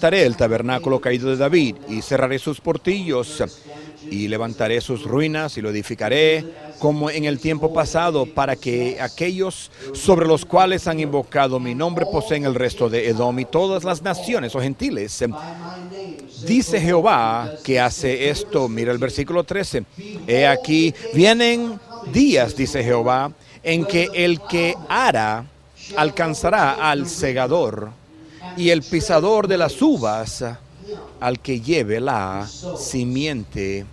levantaré el tabernáculo caído de David y cerraré sus portillos y levantaré sus ruinas y lo edificaré como en el tiempo pasado, para que aquellos sobre los cuales han invocado mi nombre poseen el resto de Edom y todas las naciones o gentiles. Dice Jehová que hace esto. Mira el versículo 13. He aquí, vienen días, dice Jehová, en que el que ara alcanzará al segador y el pisador de las uvas al que lleve la simiente.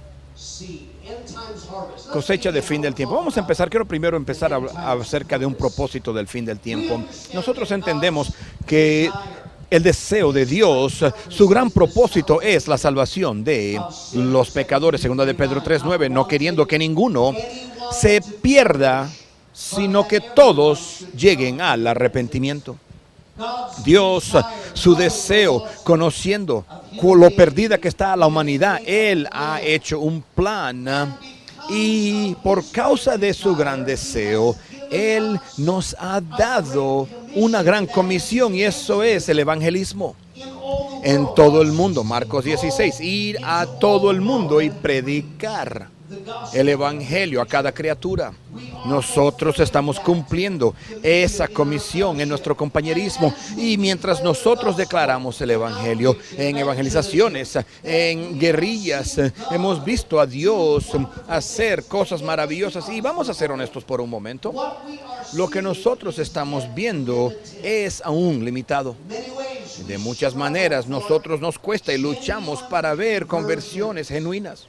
Cosecha de fin del tiempo. Vamos a empezar, quiero primero empezar acerca de un propósito del fin del tiempo. Nosotros entendemos que el deseo de Dios, su gran propósito es la salvación de los pecadores, segunda de Pedro 3:9, no queriendo que ninguno se pierda, sino que todos lleguen al arrepentimiento. Dios, su deseo, conociendo lo perdida que está la humanidad, Él ha hecho un plan y por causa de su gran deseo, Él nos ha dado una gran comisión y eso es el evangelismo. En todo el mundo, Marcos 16, ir a todo el mundo y predicar el evangelio a cada criatura. Nosotros estamos cumpliendo esa comisión en nuestro compañerismo y mientras nosotros declaramos el evangelio en evangelizaciones, en guerrillas, hemos visto a Dios hacer cosas maravillosas y vamos a ser honestos por un momento. Lo que nosotros estamos viendo es aún limitado. De muchas maneras nosotros nos cuesta y luchamos para ver conversiones genuinas.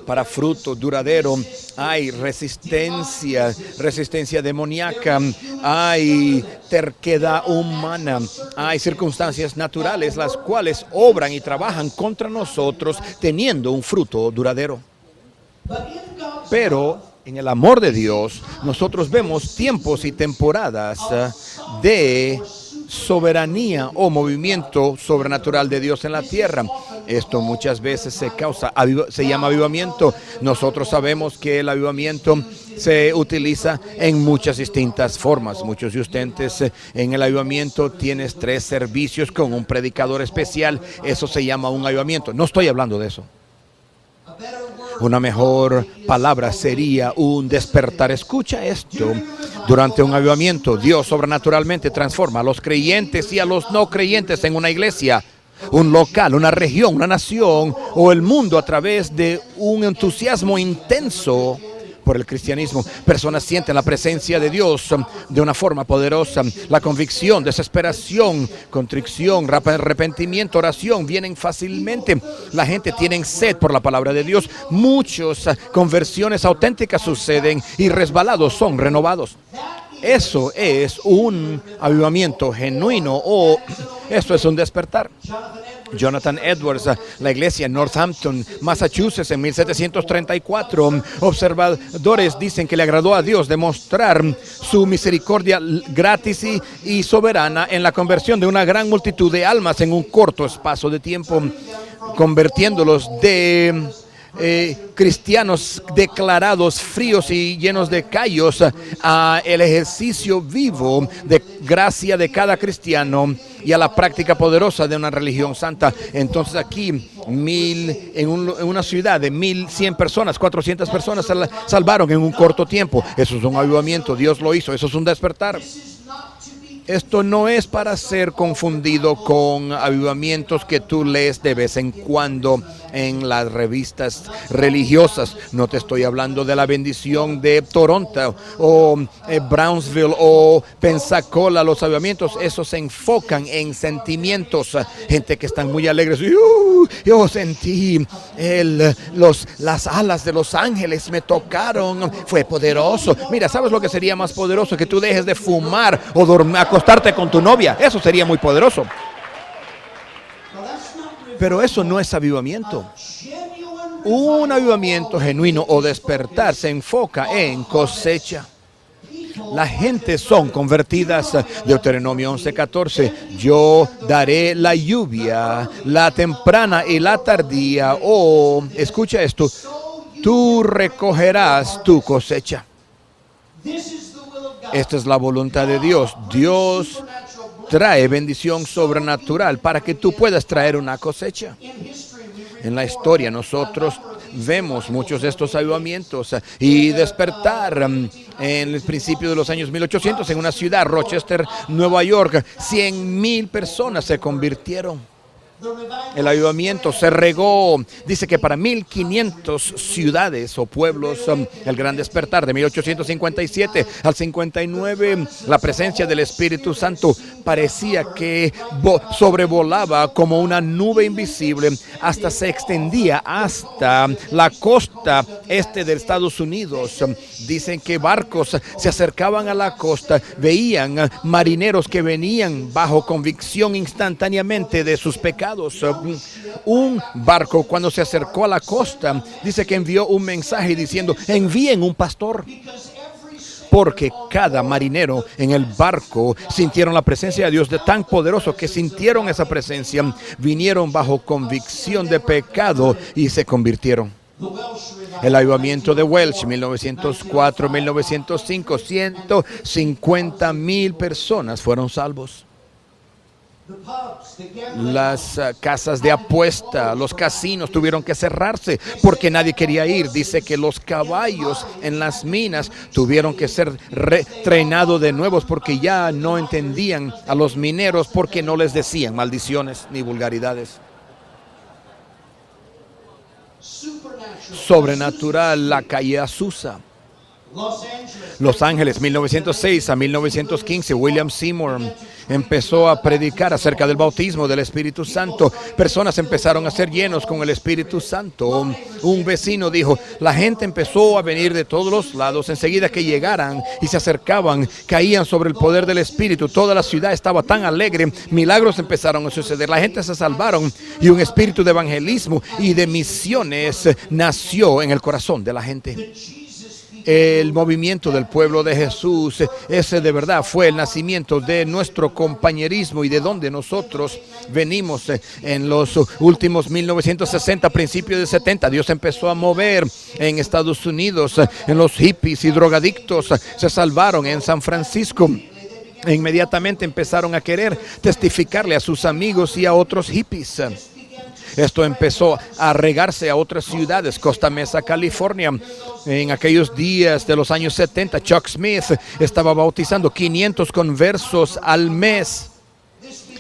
Para fruto duradero hay resistencia demoníaca, hay terquedad humana, hay circunstancias naturales las cuales obran y trabajan contra nosotros teniendo un fruto duradero. Pero en el amor de Dios nosotros vemos tiempos y temporadas de soberanía o movimiento sobrenatural de Dios en la tierra. Esto muchas veces se llama avivamiento. Nosotros sabemos que el avivamiento se utiliza en muchas distintas formas. Muchos de ustedes en el avivamiento tienes 3 servicios con un predicador especial. Eso se llama un avivamiento. No estoy hablando de eso. Una mejor palabra sería un despertar. Escucha esto. Durante un avivamiento, Dios sobrenaturalmente transforma a los creyentes y a los no creyentes en una iglesia, un local, una región, una nación o el mundo a través de un entusiasmo intenso por el cristianismo. Personas sienten la presencia de Dios de una forma poderosa. La convicción, desesperación, contrición, arrepentimiento, oración vienen fácilmente. La gente tiene sed por la palabra de Dios. Muchas conversiones auténticas suceden y resbalados son renovados. Eso es un avivamiento genuino o eso es un despertar. Jonathan Edwards, la iglesia en Northampton, Massachusetts, en 1734. Observadores dicen que le agradó a Dios demostrar su misericordia gratis y soberana en la conversión de una gran multitud de almas en un corto espacio de tiempo, convirtiéndolos de cristianos declarados fríos y llenos de callos a el ejercicio vivo de gracia de cada cristiano y a la práctica poderosa de una religión santa. Entonces aquí en una ciudad de 1,100 personas, 400 personas se salvaron en un corto tiempo. Eso es un avivamiento, Dios lo hizo, eso es un despertar. Esto no es para ser confundido con avivamientos que tú lees de vez en cuando en las revistas religiosas. No te estoy hablando de la bendición de Toronto o Brownsville o Pensacola. Los avivamientos, esos se enfocan en sentimientos. Gente que están muy alegres. Yo sentí las alas de los ángeles me tocaron. Fue poderoso. Mira, ¿sabes lo que sería más poderoso? Que tú dejes de fumar o acostarte con tu novia. Eso sería muy poderoso. Pero eso no es avivamiento. Un avivamiento genuino o despertar se enfoca en cosecha. La gente son convertidas. Deuteronomio 11:14. Yo daré la lluvia, la temprana y la tardía. Escucha esto. Tú recogerás tu cosecha. Esta es la voluntad de Dios. Dios trae bendición sobrenatural para que tú puedas traer una cosecha. En la historia nosotros vemos muchos de estos avivamientos y despertar. En el principio de los años 1800, en una ciudad, Rochester, Nueva York, 100,000 personas se convirtieron. El avivamiento se regó, dice que para 1,500 ciudades o pueblos. El gran despertar de 1857 al 59, la presencia del Espíritu Santo parecía que sobrevolaba como una nube invisible, hasta se extendía hasta la costa este de Estados Unidos. Dicen que barcos se acercaban a la costa, veían marineros que venían bajo convicción instantáneamente de sus pecados. Un barco, cuando se acercó a la costa, dice que envió un mensaje diciendo: envíen un pastor, porque cada marinero en el barco sintieron la presencia de Dios de tan poderoso que sintieron esa presencia, vinieron bajo convicción de pecado y se convirtieron. El avivamiento de Welsh, 1904-1905, 150,000 personas fueron salvos. Las casas de apuesta, los casinos tuvieron que cerrarse porque nadie quería ir. Dice que los caballos en las minas tuvieron que ser reentrenados de nuevo porque ya no entendían a los mineros, porque no les decían maldiciones ni vulgaridades. Sobrenatural, la calle Azusa. Los Ángeles, 1906 a 1915, William Seymour empezó a predicar acerca del bautismo del Espíritu Santo. Personas empezaron a ser llenos con el Espíritu Santo. Un vecino dijo: la gente empezó a venir de todos los lados. Enseguida que llegaran y se acercaban, caían sobre el poder del Espíritu. Toda la ciudad estaba tan alegre. Milagros empezaron a suceder. La gente se salvaron y un espíritu de evangelismo y de misiones nació en el corazón de la gente. El movimiento del pueblo de Jesús, ese de verdad fue el nacimiento de nuestro compañerismo y de donde nosotros venimos. En los últimos 1960, principios de 70, Dios empezó a mover en Estados Unidos. En los hippies y drogadictos se salvaron en San Francisco. E inmediatamente empezaron a querer testificarle a sus amigos y a otros hippies. Esto empezó a regarse a otras ciudades. Costa Mesa, California. En aquellos días de los años 70, Chuck Smith estaba bautizando 500 conversos al mes.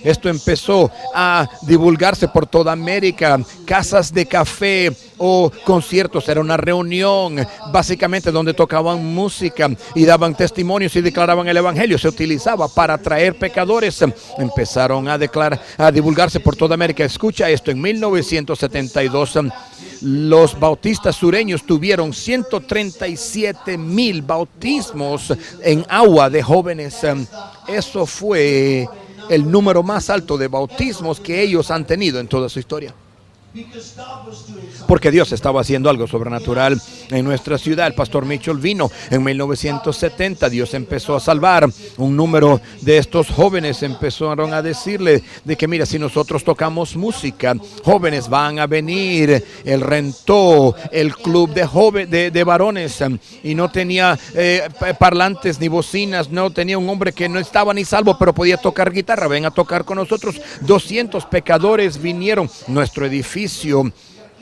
Esto empezó a divulgarse por toda América. Casas de café o conciertos, era una reunión básicamente donde tocaban música y daban testimonios y declaraban el evangelio. Se utilizaba para atraer pecadores. Empezaron a divulgarse por toda América. Escucha esto: en 1972 los bautistas sureños tuvieron 137,000 bautismos en agua de jóvenes. Eso fue el número más alto de bautismos que ellos han tenido en toda su historia. Porque Dios estaba haciendo algo sobrenatural en nuestra ciudad. El pastor Mitchell vino en 1970. Dios empezó a salvar un número de estos jóvenes. Empezaron a decirle de que mira, si nosotros tocamos música, jóvenes van a venir. Él rentó el club de varones y no tenía parlantes ni bocinas. No tenía un hombre que no estaba ni salvo, pero podía tocar guitarra. Ven a tocar con nosotros. 200 pecadores vinieron. Nuestro edificio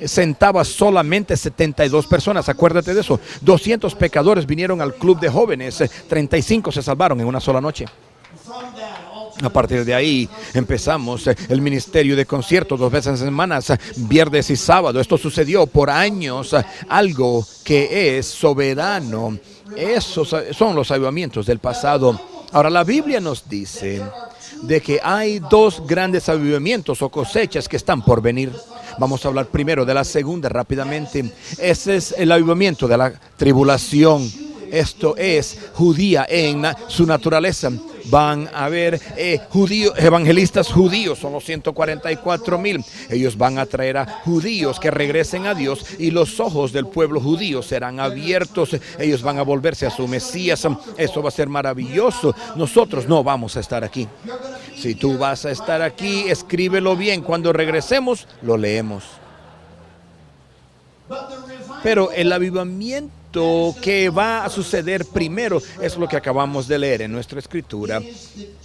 sentaba solamente 72 personas, acuérdate de eso. 200 pecadores vinieron al club de jóvenes, 35 se salvaron en una sola noche. A partir de ahí empezamos el ministerio de conciertos 2 veces en semanas, viernes y sábado. Esto sucedió por años, algo que es soberano. Esos son los avivamientos del pasado. Ahora la Biblia nos dice de que hay 2 grandes avivamientos o cosechas que están por venir. Vamos a hablar primero de la segunda rápidamente. Ese es el avivamiento de la tribulación. Esto es judía en su naturaleza. Van a haber evangelistas judíos, son los 144,000. Ellos van a traer a judíos que regresen a Dios y los ojos del pueblo judío serán abiertos. Ellos van a volverse a su Mesías. Eso va a ser maravilloso. Nosotros no vamos a estar aquí. Si tú vas a estar aquí, escríbelo bien. Cuando regresemos, lo leemos. Pero el avivamiento que va a suceder primero es lo que acabamos de leer en nuestra escritura.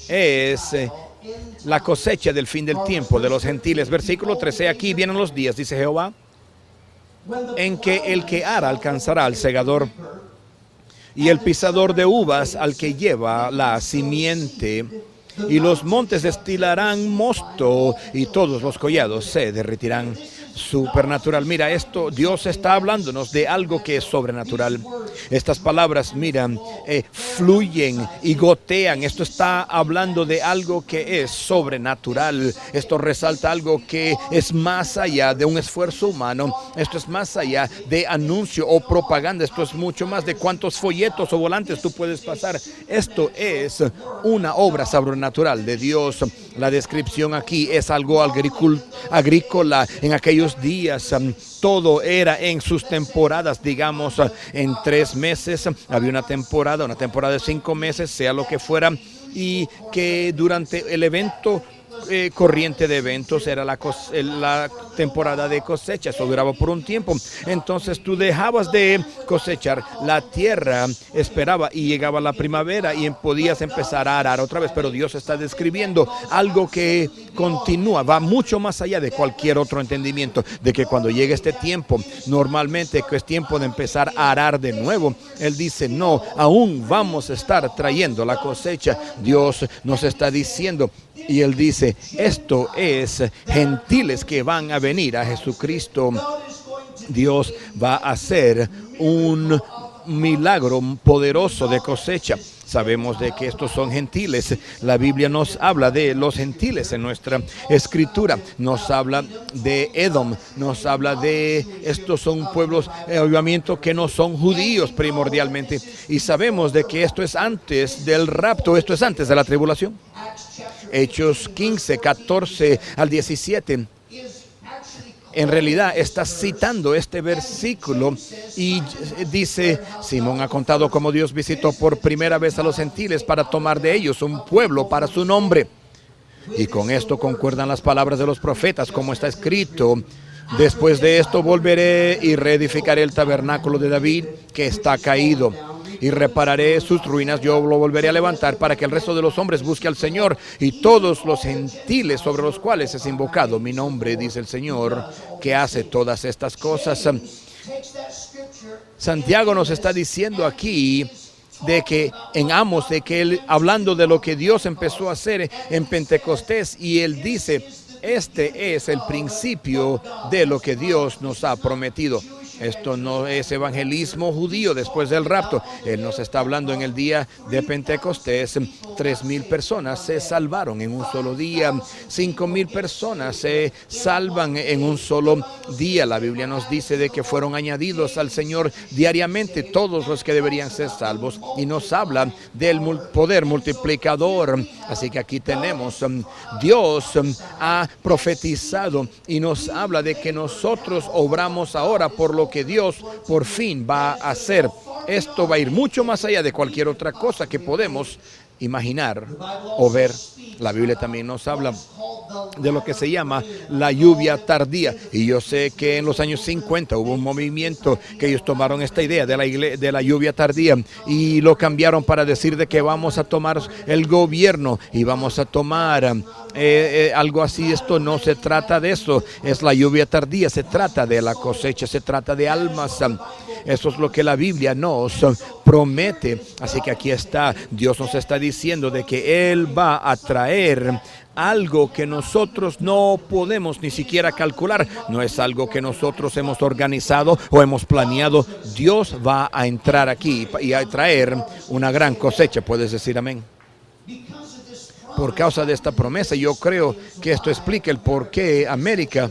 Es la cosecha del fin del tiempo de los gentiles. Versículo 13, aquí vienen los días, dice Jehová, en que el que ara alcanzará al segador, y el pisador de uvas al que lleva la simiente, y los montes destilarán mosto, y todos los collados se derretirán. Supernatural. Mira, esto, Dios está hablándonos de algo que es sobrenatural. Estas palabras, mira, fluyen y gotean. Esto está hablando de algo que es sobrenatural. Esto resalta algo que es más allá de un esfuerzo humano. Esto es más allá de anuncio o propaganda. Esto es mucho más de cuántos folletos o volantes tú puedes pasar. Esto es una obra sobrenatural de Dios. La descripción aquí es algo agrícola. En aquellos días todo era en sus temporadas, digamos, en 3 meses había una temporada de 5 meses, sea lo que fuera, y que durante el evento corriente de eventos era la temporada de cosecha. Eso duraba por un tiempo. Entonces tú dejabas de cosechar, la tierra esperaba y llegaba la primavera y podías empezar a arar otra vez. Pero Dios está describiendo algo que continúa, va mucho más allá de cualquier otro entendimiento, de que cuando llegue este tiempo, normalmente que es tiempo de empezar a arar de nuevo, Él dice, no, aún vamos a estar trayendo la cosecha. Dios nos está diciendo, y Él dice, esto es gentiles que van a venir a Jesucristo. Dios va a hacer un milagro poderoso de cosecha. Sabemos de que estos son gentiles. La Biblia nos habla de los gentiles en nuestra escritura. Nos habla de Edom, nos habla de estos son pueblos, obviamente, que no son judíos primordialmente. Y sabemos de que esto es antes del rapto, esto es antes de la tribulación. Hechos 15, 14 al 17. En realidad está citando este versículo y dice, Simón ha contado cómo Dios visitó por primera vez a los gentiles para tomar de ellos un pueblo para su nombre. Y con esto concuerdan las palabras de los profetas, como está escrito, después de esto volveré y reedificaré el tabernáculo de David que está caído. Y repararé sus ruinas, yo lo volveré a levantar para que el resto de los hombres busque al Señor y todos los gentiles sobre los cuales es invocado mi nombre, dice el Señor, que hace todas estas cosas. Santiago nos está diciendo aquí de que en Amos, de que él, hablando de lo que Dios empezó a hacer en Pentecostés, y él dice, este es el principio de lo que Dios nos ha prometido. Esto no es evangelismo judío después del rapto. Él nos está hablando en el día de Pentecostés. 3,000 personas se salvaron en un solo día. 5,000 personas se salvan en un solo día. La Biblia nos dice de que fueron añadidos al Señor diariamente todos los que deberían ser salvos. Y nos habla del poder multiplicador. Así que aquí tenemos, Dios ha profetizado y nos habla de que nosotros obramos ahora por lo que Dios por fin va a hacer. Esto va a ir mucho más allá de cualquier otra cosa que podemos imaginar o ver. La Biblia también nos habla de lo que se llama la lluvia tardía, y yo sé que en los años 50 hubo un movimiento que ellos tomaron esta idea de la lluvia tardía y lo cambiaron para decir de que vamos a tomar el gobierno y vamos a tomar algo así. Esto no se trata de eso, es la lluvia tardía, se trata de la cosecha, se trata de almas. Eso es lo que la Biblia nos promete. Así que aquí está, Dios nos está diciendo de que Él va a traer algo que nosotros no podemos ni siquiera calcular. No es algo que nosotros hemos organizado o hemos planeado. Dios va a entrar aquí y a traer una gran cosecha. ¿Puedes decir amén? Por causa de esta promesa, yo creo que esto explica el por qué América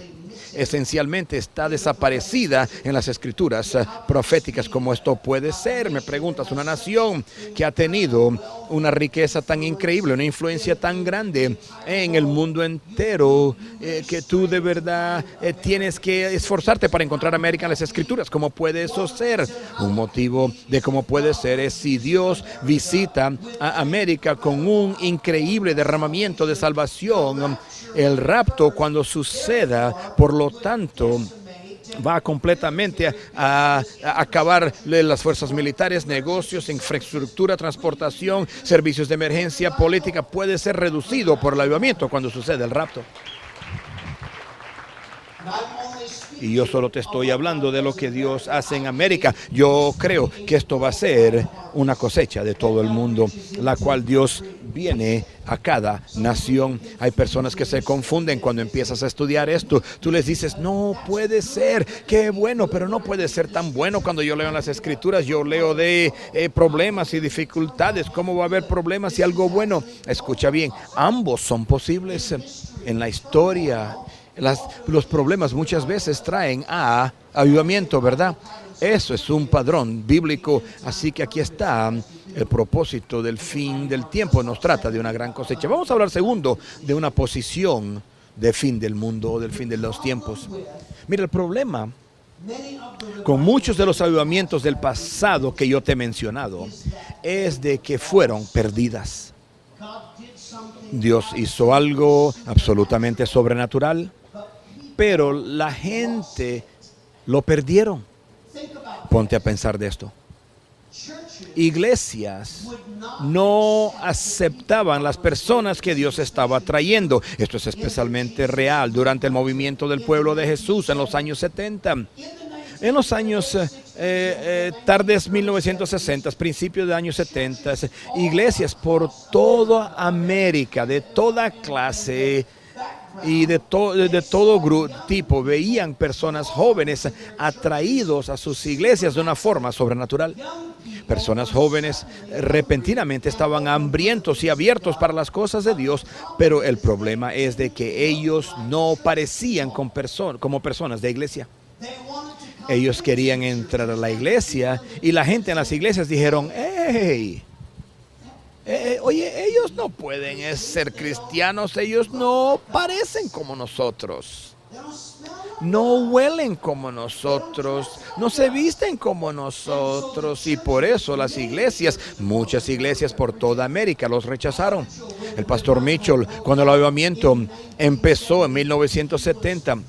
esencialmente está desaparecida en las escrituras proféticas. ¿Cómo esto puede ser? Me preguntas, una nación que ha tenido una riqueza tan increíble, una influencia tan grande en el mundo entero, que tú de verdad tienes que esforzarte para encontrar América en las escrituras. ¿Cómo puede eso ser? Un motivo de cómo puede ser es si Dios visita a América con un increíble derramamiento de salvación. El rapto, cuando suceda, por lo tanto, va completamente a acabar las fuerzas militares, negocios, infraestructura, transportación, servicios de emergencia, política. Puede ser reducido por el avivamiento cuando sucede el rapto. Y yo solo te estoy hablando de lo que Dios hace en América. Yo creo que esto va a ser una cosecha de todo el mundo, la cual Dios viene a cada nación. Hay personas que se confunden cuando empiezas a estudiar esto. Tú les dices, no puede ser, qué bueno, pero no puede ser tan bueno. Cuando yo leo en las Escrituras, yo leo de problemas y dificultades. ¿Cómo va a haber problemas y algo bueno? Escucha bien, ambos son posibles en la historia. Los problemas muchas veces traen a avivamiento, ¿verdad? Eso es un padrón bíblico. Así que aquí está el propósito del fin del tiempo. Nos trata de una gran cosecha. Vamos a hablar segundo de una posición de fin del mundo o del fin de los tiempos. Mira, el problema con muchos de los avivamientos del pasado que yo te he mencionado es de que fueron perdidas. Dios hizo algo absolutamente sobrenatural, pero la gente lo perdieron. Ponte a pensar de esto. Iglesias no aceptaban las personas que Dios estaba trayendo. Esto es especialmente real durante el movimiento del pueblo de Jesús en los años 70. En los años tardes 1960, principios de años 70, iglesias por toda América, de toda clase y de todo tipo, veían personas jóvenes atraídos a sus iglesias de una forma sobrenatural. Personas jóvenes repentinamente estaban hambrientos y abiertos para las cosas de Dios, pero el problema es de que ellos no parecían como personas de iglesia. Ellos querían entrar a la iglesia y la gente en las iglesias dijeron, hey, oye, ellos no pueden ser cristianos, ellos no parecen como nosotros, no huelen como nosotros, no se visten como nosotros, y por eso las iglesias, muchas iglesias por toda América los rechazaron. El pastor Mitchell, cuando el avivamiento empezó en 1970,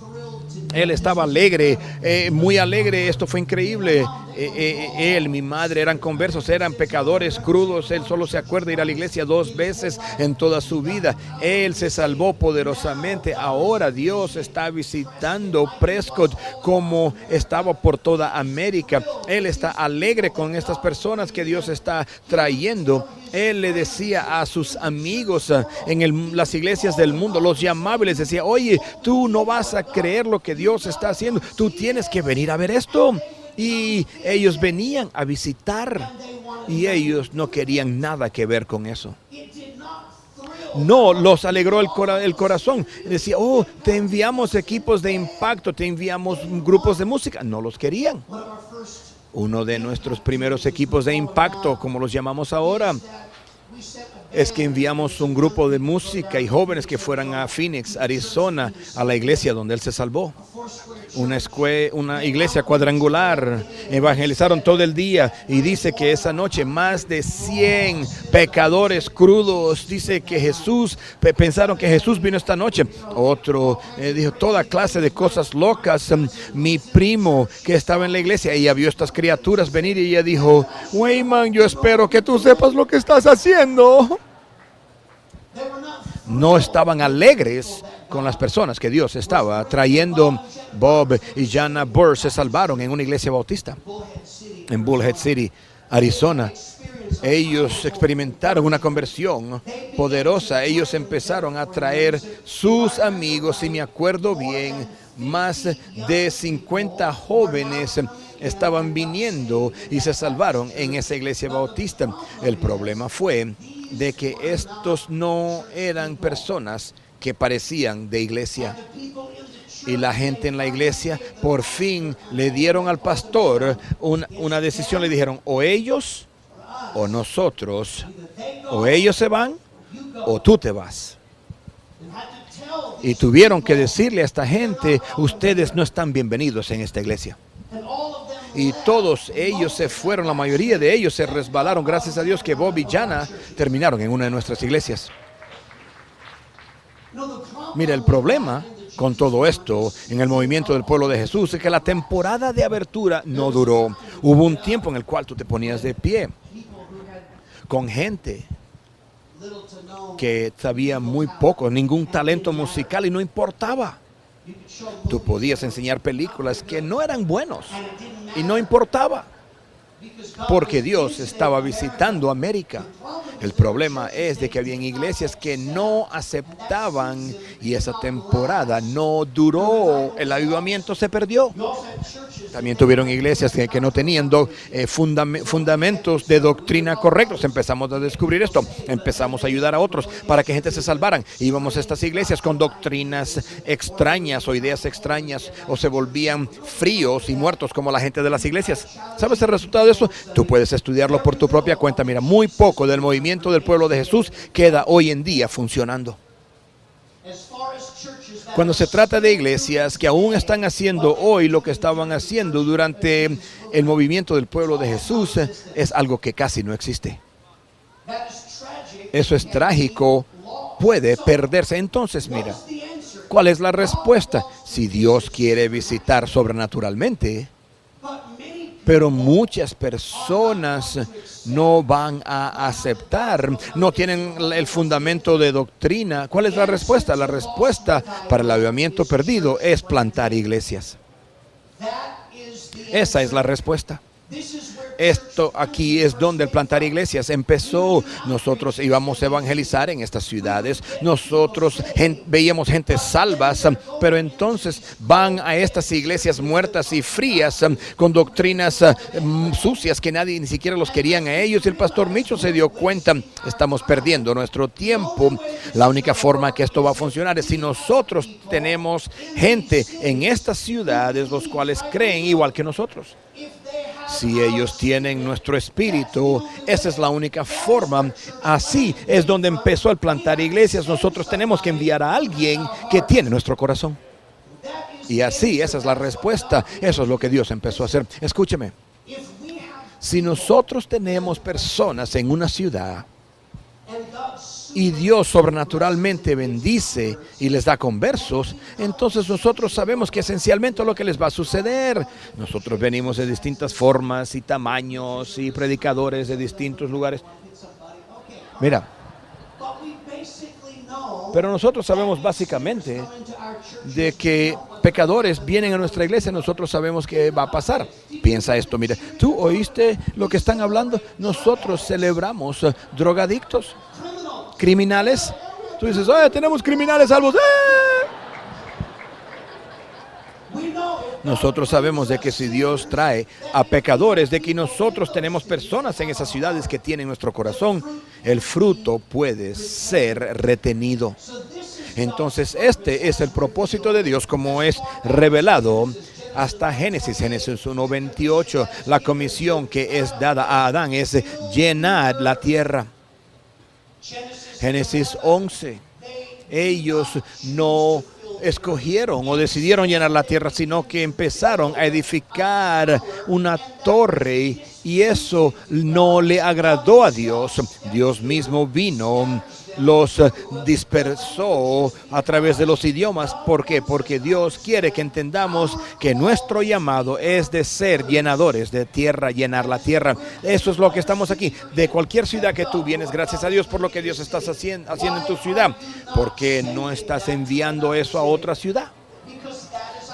él estaba alegre, muy alegre. Esto fue increíble. Él, mi madre eran conversos, eran pecadores crudos. Él solo se acuerda de ir a la iglesia 2 veces en toda su vida. Él se salvó poderosamente. Ahora Dios está visitando Prescott como estaba por toda América. Él está alegre con estas personas que Dios está trayendo. Él le decía a sus amigos en las iglesias del mundo, los llamaba y les decía, oye, tú no vas a creer lo que Dios está haciendo, tú tienes que venir a ver esto. Y ellos venían a visitar y ellos no querían nada que ver con eso. No los alegró el corazón. Decía, oh, te enviamos equipos de impacto, te enviamos grupos de música. No los querían. Uno de nuestros primeros equipos de impacto, como los llamamos ahora, es que enviamos un grupo de música y jóvenes que fueran a Phoenix, Arizona, a la iglesia donde él se salvó. Una iglesia cuadrangular. Evangelizaron todo el día y dice que esa noche más de 100 pecadores crudos, dice que pensaron que Jesús vino esta noche. Otro dijo toda clase de cosas locas. Mi primo que estaba en la iglesia, ella vio estas criaturas venir y ella dijo, Wayman, yo espero que tú sepas lo que estás haciendo. No estaban alegres con las personas que Dios estaba trayendo. Bob y Jana Burr se salvaron en una iglesia bautista en Bullhead City, Arizona. Ellos experimentaron una conversión poderosa. Ellos empezaron a traer sus amigos y me acuerdo bien, más de 50 jóvenes estaban viniendo y se salvaron en esa iglesia bautista. El problema fue de que estos no eran personas que parecían de iglesia. Y la gente en la iglesia por fin le dieron al pastor una decisión. Le dijeron, o ellos o nosotros, o ellos se van o tú te vas. Y tuvieron que decirle a esta gente, ustedes no están bienvenidos en esta iglesia. Y todos ellos se fueron, la mayoría de ellos se resbalaron. Gracias a Dios que Bob y Jana terminaron en una de nuestras iglesias. Mira, el problema con todo esto en el movimiento del pueblo de Jesús es que la temporada de abertura no duró. Hubo un tiempo en el cual tú te ponías de pie con gente que sabía muy poco, ningún talento musical y no importaba. Tú podías enseñar películas que no eran buenos y no importaba, porque Dios estaba visitando América. El problema es de que había iglesias que no aceptaban y esa temporada no duró. El avivamiento se perdió. También tuvieron iglesias que no tenían fundamentos de doctrina correctos. Empezamos a descubrir esto. Empezamos a ayudar a otros para que gente se salvaran. Íbamos a estas iglesias con doctrinas extrañas o ideas extrañas, o se volvían fríos y muertos como la gente de las iglesias. ¿Sabes el resultado de eso? Tú puedes estudiarlo por tu propia cuenta. Mira, muy poco del movimiento del pueblo de Jesús queda hoy en día funcionando. Cuando se trata de iglesias que aún están haciendo hoy lo que estaban haciendo durante el movimiento del pueblo de Jesús, es algo que casi no existe. Eso es trágico, puede perderse. Entonces, mira, ¿cuál es la respuesta? Si Dios quiere visitar sobrenaturalmente, pero muchas personas no van a aceptar, no tienen el fundamento de doctrina. ¿Cuál es la respuesta? La respuesta para el avivamiento perdido es plantar iglesias. Esa es la respuesta. Esto aquí es donde el plantar iglesias empezó. Nosotros íbamos a evangelizar en estas ciudades. Nosotros veíamos gente salvas, pero entonces van a estas iglesias muertas y frías con doctrinas sucias que nadie ni siquiera los querían a ellos. Y el pastor Mitchell se dio cuenta, estamos perdiendo nuestro tiempo. La única forma que esto va a funcionar es si nosotros tenemos gente en estas ciudades los cuales creen igual que nosotros. Si ellos tienen nuestro espíritu, esa es la única forma. Así es donde empezó el plantar iglesias. Nosotros tenemos que enviar a alguien que tiene nuestro corazón. Y así, esa es la respuesta. Eso es lo que Dios empezó a hacer. Escúcheme. Si nosotros tenemos personas en una ciudad y Dios sobrenaturalmente bendice y les da conversos, entonces nosotros sabemos que esencialmente lo que les va a suceder. Nosotros venimos de distintas formas y tamaños y predicadores de distintos lugares. Mira, pero nosotros sabemos básicamente de que pecadores vienen a nuestra iglesia. Nosotros sabemos qué va a pasar. Piensa esto, mira, ¿tú oíste lo que están hablando? Nosotros celebramos drogadictos, criminales. Tú dices, oye, tenemos criminales salvos. Nosotros sabemos de que si Dios trae a pecadores, de que nosotros tenemos personas en esas ciudades que tienen nuestro corazón, el fruto puede ser retenido. Entonces, este es el propósito de Dios como es revelado hasta Génesis 1:28. La comisión que es dada a Adán es llenar la tierra. Génesis 11. Ellos no escogieron o decidieron llenar la tierra, sino que empezaron a edificar una torre, y eso no le agradó a Dios. Dios mismo vino, los dispersó a través de los idiomas. ¿Por qué? Porque Dios quiere que entendamos que nuestro llamado es de ser llenadores de tierra, llenar la tierra. Eso es lo que estamos aquí. De cualquier ciudad que tú vienes, gracias a Dios por lo que Dios está haciendo en tu ciudad. ¿Por qué no estás enviando eso a otra ciudad?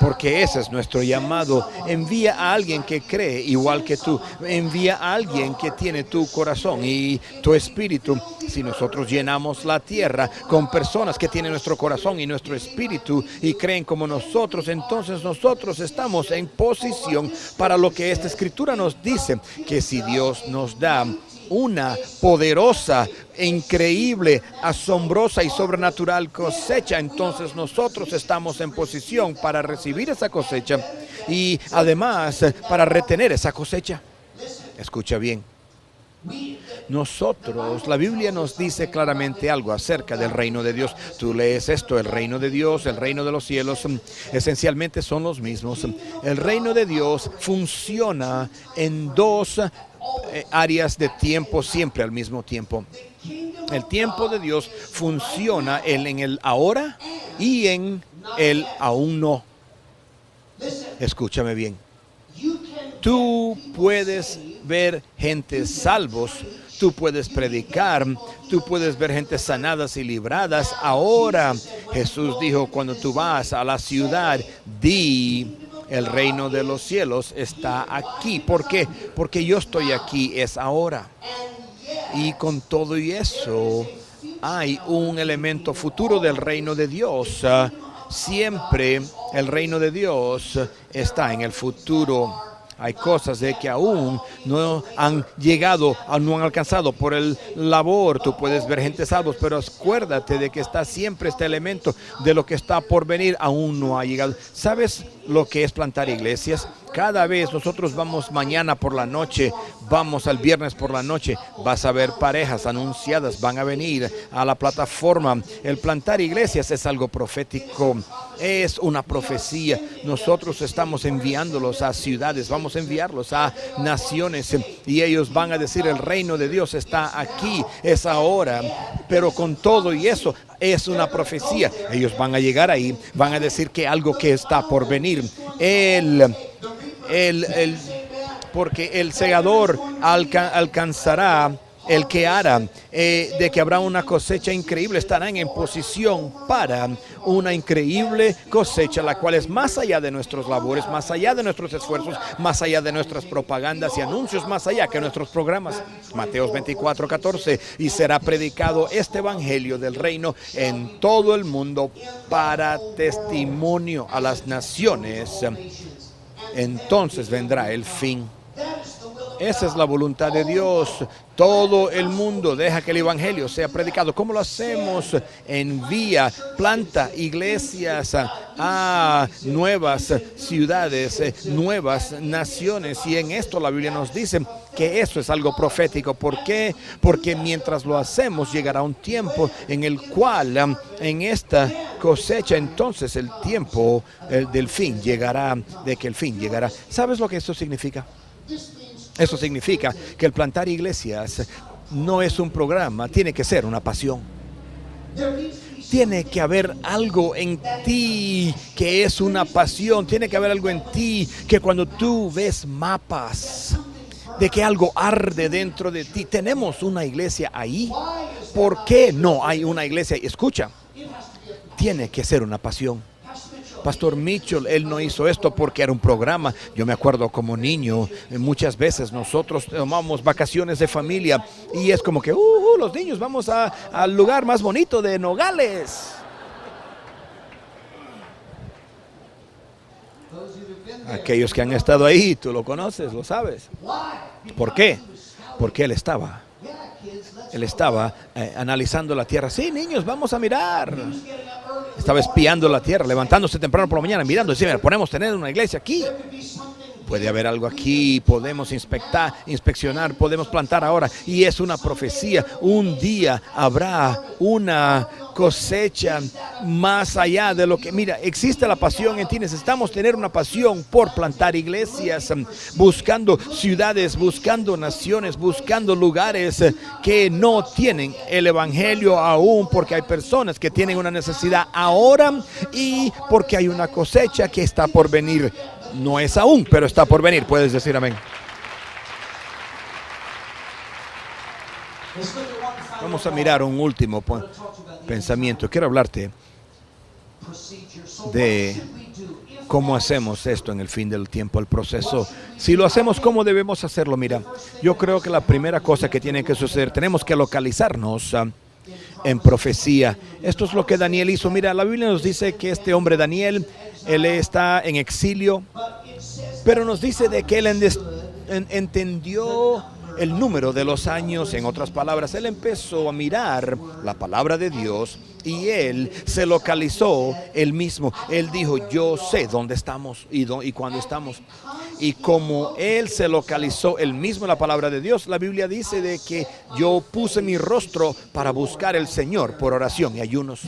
Porque ese es nuestro llamado. Envía a alguien que cree igual que tú. Envía a alguien que tiene tu corazón y tu espíritu. Si nosotros llenamos la tierra con personas que tienen nuestro corazón y nuestro espíritu y creen como nosotros, entonces nosotros estamos en posición para lo que esta escritura nos dice, que si Dios nos da una poderosa, increíble, asombrosa y sobrenatural cosecha, entonces nosotros estamos en posición para recibir esa cosecha y además para retener esa cosecha. Escucha bien. Nosotros, la Biblia nos dice claramente algo acerca del reino de Dios. Tú lees esto, el reino de Dios, el reino de los cielos, esencialmente son los mismos. El reino de Dios funciona en dos áreas de tiempo siempre al mismo tiempo. El tiempo de Dios funciona en el ahora y en Él aún no. Escúchame bien. Tú puedes ver gente salvos, tú puedes predicar, tú puedes ver gente sanadas y libradas. Ahora Jesús dijo, cuando tú vas a la ciudad, di, el reino de los cielos está aquí. ¿Por qué? Porque yo estoy aquí, es ahora. Y con todo y eso, hay un elemento futuro del reino de Dios. Siempre el reino de Dios está en el futuro. Hay cosas de que aún no han llegado, no han alcanzado por el labor. Tú puedes ver gente salvos, pero acuérdate de que está siempre este elemento de lo que está por venir, aún no ha llegado. ¿Sabes lo que es plantar iglesias? Cada vez nosotros vamos mañana por la noche, vamos al viernes por la noche, vas a ver parejas anunciadas, van a venir a la plataforma. El plantar iglesias es algo profético, es una profecía. Nosotros estamos enviándolos a ciudades, vamos a enviarlos a naciones y ellos van a decir, el reino de Dios está aquí, es ahora. Pero con todo y eso, es una profecía. Ellos van a llegar ahí, van a decir que algo que está por venir. Porque el segador alcanzará el que hará, de que habrá una cosecha increíble. Estarán en posición para una increíble cosecha, la cual es más allá de nuestros labores, más allá de nuestros esfuerzos, más allá de nuestras propagandas y anuncios, más allá que nuestros programas. Mateos 24:14, y será predicado este evangelio del reino en todo el mundo para testimonio a las naciones. Entonces vendrá el fin. Esa es la voluntad de Dios. Todo el mundo deja que el evangelio sea predicado. ¿Cómo lo hacemos? Envía, planta iglesias a nuevas ciudades, nuevas naciones. Y en esto la Biblia nos dice que eso es algo profético. ¿Por qué? Porque mientras lo hacemos llegará un tiempo en el cual en esta cosecha, entonces el tiempo del fin llegará, de que el fin llegará. ¿Sabes lo que eso significa? Eso significa que el plantar iglesias no es un programa, tiene que ser una pasión. Tiene que haber algo en ti que es una pasión. Tiene que haber algo en ti que cuando tú ves mapas de que algo arde dentro de ti. Tenemos una iglesia ahí. ¿Por qué no hay una iglesia? Escucha, tiene que ser una pasión. Pastor Mitchell, él no hizo esto porque era un programa. Yo me acuerdo como niño, muchas veces nosotros tomamos vacaciones de familia y es como que, los niños, vamos al lugar más bonito de Nogales. Aquellos que han estado ahí, tú lo conoces, lo sabes. ¿Por qué? Porque él estaba analizando la tierra. Sí, niños, vamos a mirar. Estaba espiando la tierra, levantándose temprano por la mañana, mirando. Decía, podemos tener una iglesia aquí. Puede haber algo aquí, podemos inspeccionar, podemos plantar ahora. Y es una profecía. Un día habrá una cosecha más allá de lo que... Mira, existe la pasión en ti. Necesitamos tener una pasión por plantar iglesias, buscando ciudades, buscando naciones, buscando lugares que no tienen el evangelio aún, porque hay personas que tienen una necesidad ahora y porque hay una cosecha que está por venir. No es aún, pero está por venir. Puedes decir amén. Vamos a mirar un último pensamiento. Quiero hablarte de cómo hacemos esto en el fin del tiempo, el proceso. Si lo hacemos, ¿cómo debemos hacerlo? Mira, yo creo que la primera cosa que tiene que suceder, tenemos que localizarnos en profecía. Esto es lo que Daniel hizo. Mira, la Biblia nos dice que este hombre Daniel, él está en exilio, pero nos dice de que él entendió el número de los años. En otras palabras, él empezó a mirar la palabra de Dios y él se localizó él mismo. Él dijo, yo sé dónde estamos y cuándo estamos. Y como él se localizó él mismo en la palabra de Dios, la Biblia dice de que yo puse mi rostro para buscar el Señor por oración y ayunos.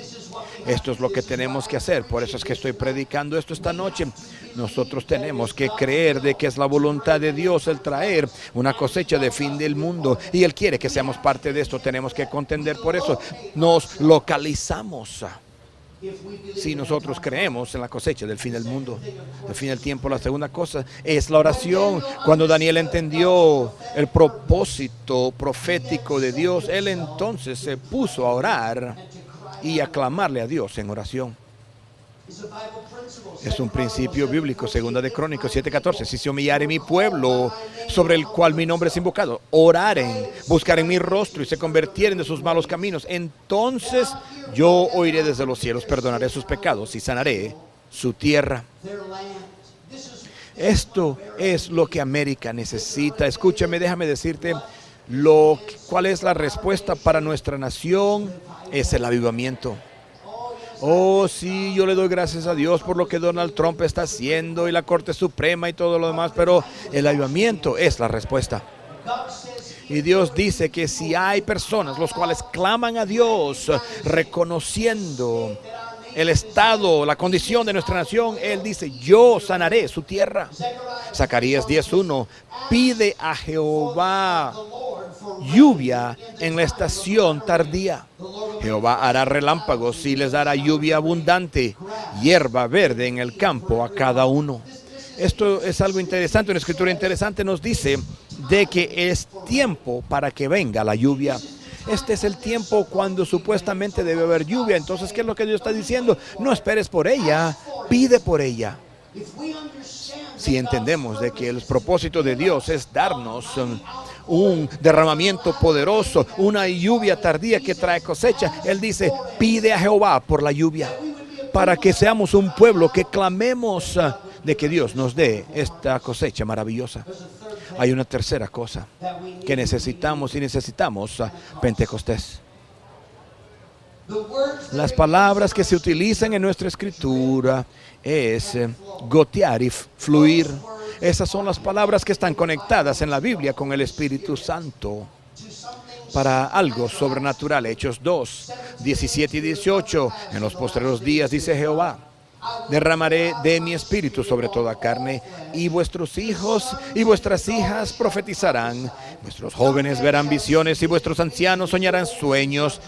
Esto es lo que tenemos que hacer. Por eso es que estoy predicando esto esta noche. Nosotros tenemos que creer de que es la voluntad de Dios el traer una cosecha de fin del mundo. Y Él quiere que seamos parte de esto. Tenemos que contender por eso. Nos localizamos. Si nosotros creemos en la cosecha del fin del mundo, del fin del tiempo. La segunda cosa es la oración. Cuando Daniel entendió el propósito profético de Dios, él entonces se puso a orar y a clamarle a Dios en oración. Es un principio bíblico, segunda de Crónicos 7:14. Si se humillare mi pueblo, sobre el cual mi nombre es invocado, oraren, buscaren mi rostro y se convirtieren de sus malos caminos, entonces yo oiré desde los cielos, perdonaré sus pecados y sanaré su tierra. Esto es lo que América necesita. Escúchame, déjame decirte cuál es la respuesta para nuestra nación. Es el avivamiento. Oh, sí, yo le doy gracias a Dios por lo que Donald Trump está haciendo y la Corte Suprema y todo lo demás, pero el avivamiento es la respuesta. Y Dios dice que si hay personas los cuales claman a Dios reconociendo el estado, la condición de nuestra nación, Él dice, yo sanaré su tierra. Zacarías 10:1, pide a Jehová lluvia en la estación tardía. Jehová hará relámpagos y les dará lluvia abundante, hierba verde en el campo a cada uno. Esto es algo interesante, una escritura interesante nos dice de que es tiempo para que venga la lluvia. Este es el tiempo cuando supuestamente debe haber lluvia. Entonces, ¿qué es lo que Dios está diciendo? No esperes por ella, pide por ella. Si entendemos de que el propósito de Dios es darnos un derramamiento poderoso, una lluvia tardía que trae cosecha, Él dice, pide a Jehová por la lluvia, para que seamos un pueblo que clamemos de que Dios nos dé esta cosecha maravillosa. Hay una tercera cosa que necesitamos Pentecostés. Las palabras que se utilizan en nuestra escritura es gotear y fluir. Esas son las palabras que están conectadas en la Biblia con el Espíritu Santo para algo sobrenatural. Hechos 2, 17 y 18. En los postreros días, dice Jehová, derramaré de mi espíritu sobre toda carne, y vuestros hijos y vuestras hijas profetizarán, vuestros jóvenes verán visiones y vuestros ancianos soñarán sueños.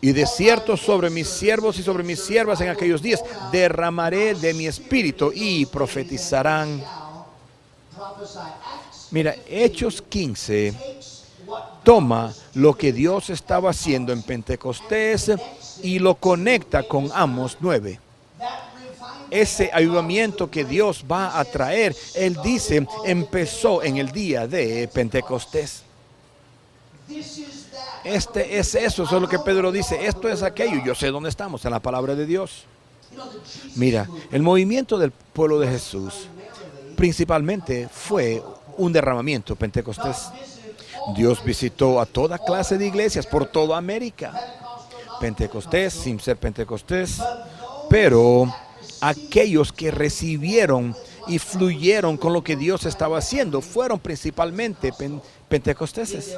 Y de cierto sobre mis siervos y sobre mis siervas en aquellos días derramaré de mi espíritu y profetizarán. Mira, Hechos 15 toma lo que Dios estaba haciendo en Pentecostés y lo conecta con Amos 9. Ese avivamiento que Dios va a traer, Él dice, empezó en el día de Pentecostés. Eso es lo que Pedro dice, esto es aquello, yo sé dónde estamos, en la palabra de Dios. Mira, el movimiento del pueblo de Jesús principalmente fue un derramamiento Pentecostés. Dios visitó a toda clase de iglesias por toda América. Pentecostés, sin ser Pentecostés, pero aquellos que recibieron y fluyeron con lo que Dios estaba haciendo fueron principalmente pentecosteses.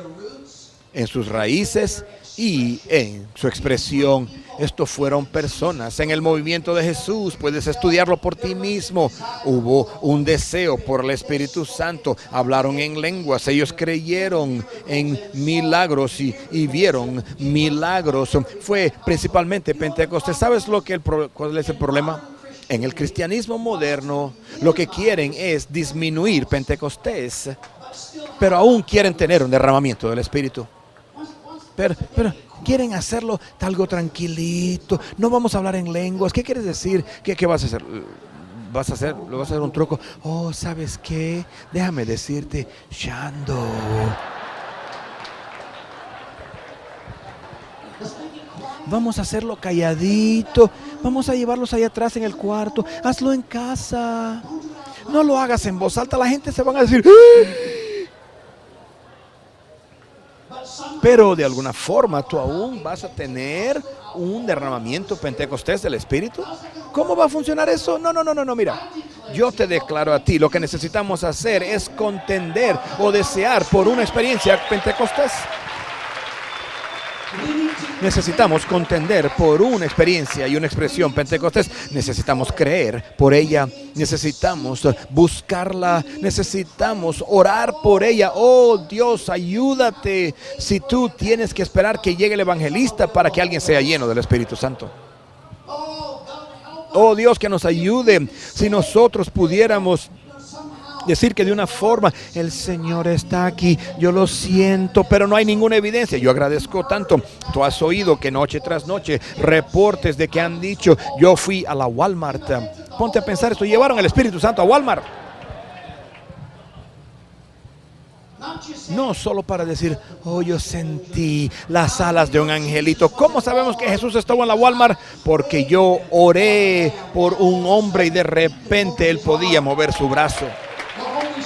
En sus raíces y en su expresión, estos fueron personas. En el movimiento de Jesús, puedes estudiarlo por ti mismo. Hubo un deseo por el Espíritu Santo. Hablaron en lenguas. Ellos creyeron en milagros y vieron milagros. Fue principalmente Pentecostés. ¿Sabes cuál es el problema? En el cristianismo moderno, lo que quieren es disminuir Pentecostés, pero aún quieren tener un derramamiento del Espíritu. Pero quieren hacerlo algo tranquilito. No vamos a hablar en lenguas. ¿Qué quieres decir? ¿Qué vas a hacer? ¿Lo vas a hacer un truco? Oh, ¿sabes qué? Déjame decirte, Shando. Vamos a hacerlo calladito. Vamos a llevarlos ahí atrás en el cuarto. Hazlo en casa. No lo hagas en voz alta. La gente se van a decir, ¡ah! Pero de alguna forma tú aún vas a tener un derramamiento Pentecostés del Espíritu. ¿Cómo va a funcionar eso? No, mira. Yo te declaro a ti, lo que necesitamos hacer es contender o desear por una experiencia Pentecostés. Necesitamos contender por una experiencia y una expresión Pentecostés. Necesitamos creer por ella. Necesitamos buscarla. Necesitamos orar por ella. Oh Dios, ayúdate. Si tú tienes que esperar que llegue el evangelista para que alguien sea lleno del Espíritu Santo. Oh Dios, que nos ayude. Si nosotros pudiéramos decir que de una forma, el Señor está aquí, yo lo siento, pero no hay ninguna evidencia. Yo agradezco tanto. Tú has oído que noche tras noche reportes de que han dicho, yo fui a la Walmart. Ponte a pensar esto, llevaron el Espíritu Santo a Walmart. No solo para decir, oh, yo sentí las alas de un angelito. ¿Cómo sabemos que Jesús estaba en la Walmart? Porque yo oré por un hombre y de repente él podía mover su brazo.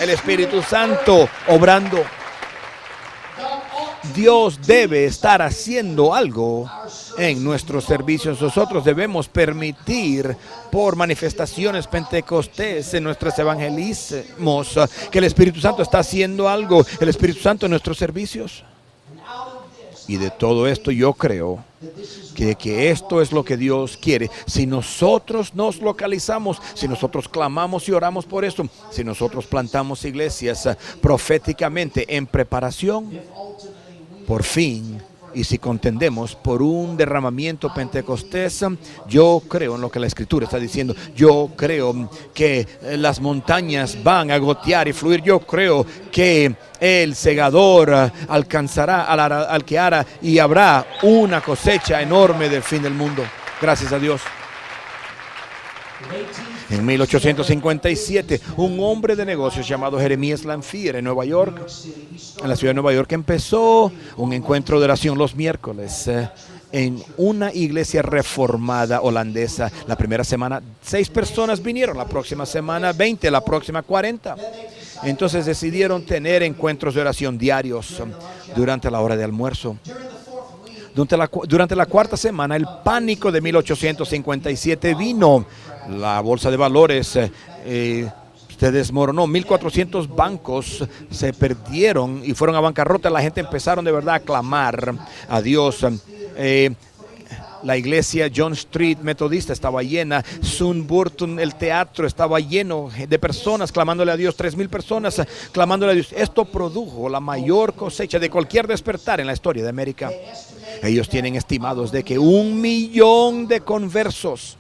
El Espíritu Santo obrando. Dios debe estar haciendo algo en nuestros servicios. Nosotros debemos permitir por manifestaciones pentecostés en nuestros evangelismos que el Espíritu Santo está haciendo algo. El Espíritu Santo en nuestros servicios. Y de todo esto yo creo que esto es lo que Dios quiere. Si nosotros nos localizamos, si nosotros clamamos y oramos por esto, si nosotros plantamos iglesias proféticamente en preparación, por fin, y si contendemos por un derramamiento pentecostés, yo creo en lo que la Escritura está diciendo. Yo creo que las montañas van a gotear y fluir. Yo creo que el segador alcanzará al que ara y habrá una cosecha enorme del fin del mundo. Gracias a Dios. En 1857, un hombre de negocios llamado Jeremías Lanphier en Nueva York, en la ciudad de Nueva York, empezó un encuentro de oración los miércoles en una iglesia reformada holandesa. La primera semana 6 personas vinieron, la próxima semana 20, la próxima 40. Entonces decidieron tener encuentros de oración diarios durante la hora de almuerzo. Durante la cuarta semana, el pánico de 1857 vino. La bolsa de valores se desmoronó. 1.400 bancos se perdieron y fueron a bancarrota. La gente empezaron de verdad a clamar a Dios. La iglesia John Street Metodista estaba llena. Sun Burton, el teatro, estaba lleno de personas clamándole a Dios. 3,000 personas clamándole a Dios. Esto produjo la mayor cosecha de cualquier despertar en la historia de América. Ellos tienen estimados de que 1 millón de conversos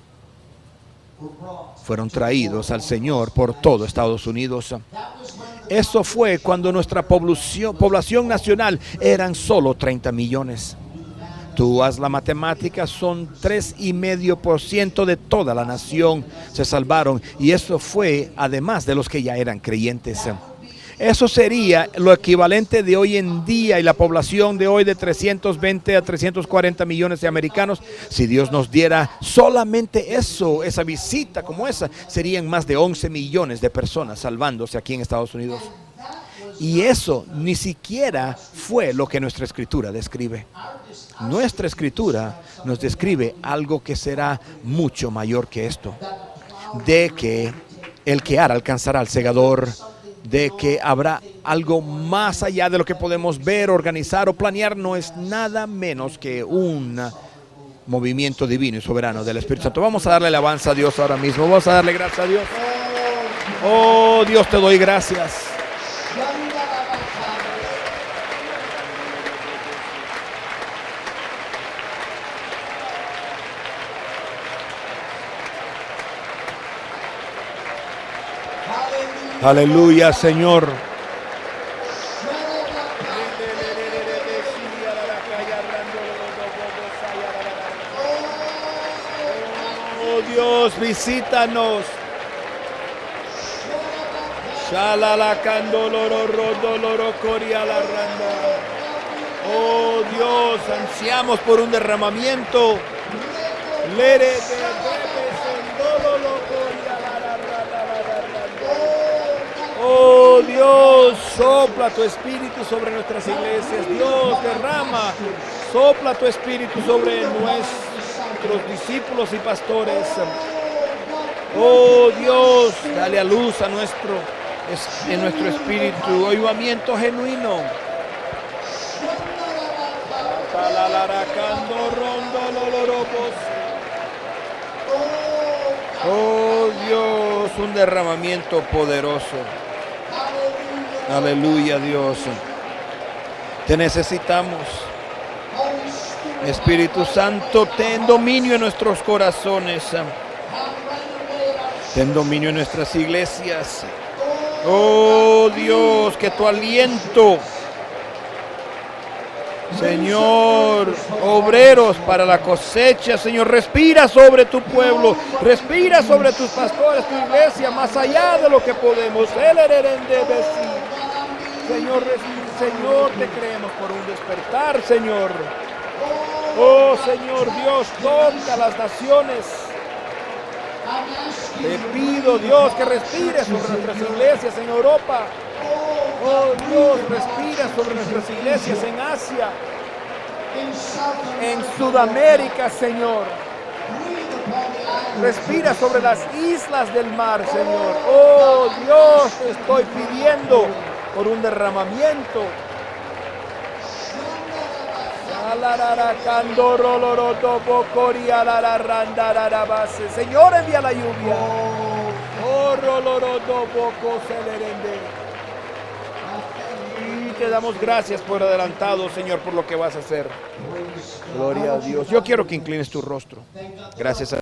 fueron traídos al Señor por todo Estados Unidos. Eso fue cuando nuestra población nacional eran solo 30 millones. Tú haz la matemática, son 3,5% de toda la nación se salvaron. Y eso fue además de los que ya eran creyentes. Eso sería lo equivalente de hoy en día y la población de hoy de 320 a 340 millones de americanos. Si Dios nos diera solamente eso, esa visita como esa, serían más de 11 millones de personas salvándose aquí en Estados Unidos. Y eso ni siquiera fue lo que nuestra escritura describe. Nuestra escritura nos describe algo que será mucho mayor que esto. De que el que ara alcanzará al segador, de que habrá algo más allá de lo que podemos ver, organizar o planear. No es nada menos que un movimiento divino y soberano del Espíritu Santo. Vamos a darle alabanza a Dios ahora mismo. Vamos a darle gracias a Dios. Oh Dios, te doy gracias. Aleluya, Señor. Oh Dios, visítanos. Oh Dios, ansiamos por un derramamiento. Oh Dios, sopla tu espíritu sobre nuestras iglesias. Dios, derrama, sopla tu espíritu sobre nuestros discípulos y pastores. Oh Dios, dale a luz a en nuestro espíritu, avivamiento genuino. Oh Dios, un derramamiento poderoso. Aleluya, Dios. Te necesitamos. Espíritu Santo, ten dominio en nuestros corazones. Ten dominio en nuestras iglesias. Oh Dios, que tu aliento, Señor, obreros para la cosecha, Señor, respira sobre tu pueblo, respira sobre tus pastores, tu iglesia, más allá de lo que podemos. Señor, Señor, te creemos por un despertar, Señor. Oh Señor Dios, toca las naciones. Te pido, Dios, que respires sobre nuestras iglesias en Europa. Oh Dios, respira sobre nuestras iglesias en Asia, en Sudamérica, Señor. Respira sobre las islas del mar, Señor. Oh Dios, te estoy pidiendo por un derramamiento. Señor, envía la lluvia. Y te damos gracias por adelantado, Señor, por lo que vas a hacer. Gloria a Dios. Yo quiero que inclines tu rostro. Gracias a